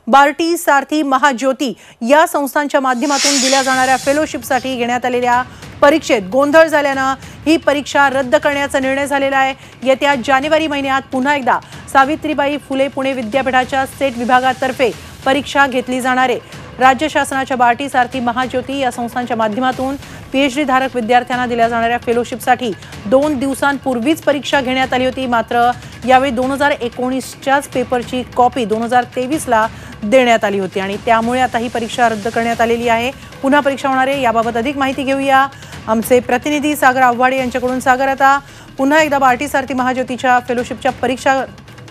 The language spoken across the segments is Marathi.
बार्टी, सारथी, महाज्योती या संस्थांच्या माध्यमातून दिल्या जाणाऱ्या फेलोशिपसाठी घेण्यात आलेल्या परीक्षेत गोंधळ झाल्यानं ही परीक्षा रद्द करण्याचा निर्णय झालेला आहे। येत्या जानेवारी महिन्यात पुन्हा एकदा सावित्रीबाई फुले पुणे विद्यापीठाच्या सेट विभागातर्फे परीक्षा घेतली जाणार आहे। राज्य शासनाच्या बार्टी, सारथी, महाज्योती या संस्थांच्या माध्यमातून पीएचडी धारक विद्यार्थ्यांना दिल्या जाणाऱ्या फेलोशिपसाठी 2 दिवसांपूर्वीच परीक्षा घेण्यात आली होती। मात्र यावेळी 2019च्याच पेपरची कॉपी 2023ला देण्यात आली होती आणि त्यामुळे आता ही परीक्षा रद्द करण्यात आलेली आहे। पुन्हा परीक्षा होणार आहे, याबाबत अधिक माहिती घेऊया आमचे प्रतिनिधी सागर आव्हाडे यांच्याकडून। सागर, आता पुन्हा एकदा बार्टी, सारथी, महाज्योतीच्या फेलोशिपच्या परीक्षा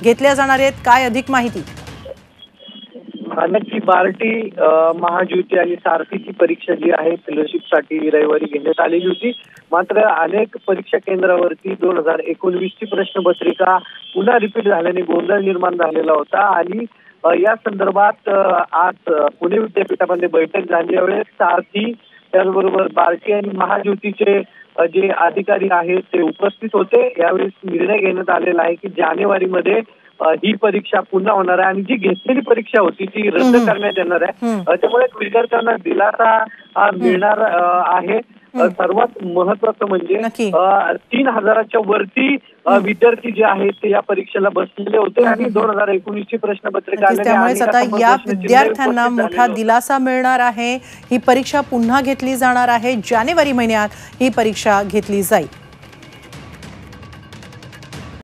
घेतल्या जाणार आहेत, काय अधिक माहिती? नक्की बार्टी, महाज्योती आणि सारथीची परीक्षा जी आहे फेलोशिपसाठी रविवारी घेण्यात आलेली होती। मात्र अनेक परीक्षा केंद्रावरती 2019ची प्रश्नपत्रिका पुन्हा रिपीट झाल्याने गोंधळ निर्माण झालेला होता आणि या संदर्भात आज पुणे विद्यापीठामध्ये बैठक झाली। यावेळेस सारथी त्याचबरोबर बार्टी आणि महाज्योतीचे जे अधिकारी आहेत ते उपस्थित होते। यावेळेस निर्णय घेण्यात आलेला आहे की जानेवारीमध्ये ही परीक्षा पुन्हा होणार आहे आणि जी घेतलेली परीक्षा होती ती रद्द करण्यात येणार आहे। त्यामुळे विद्यार्थ्यांना दिलासा मिळणार आहे। सर्वात महत्त्वाचं म्हणजे 3000च्या वरती विद्यार्थी जे आहेत ते या परीक्षेला बसलेले होते आणि 2019ची प्रश्नपत्रिका आल्याने त्यामुळे आता या विद्यार्थ्यांना मोठा दिलासा मिळणार आहे। ही परीक्षा पुन्हा घेतली जाणार आहे, जानेवारी महिन्यात ही परीक्षा घेतली जाईल।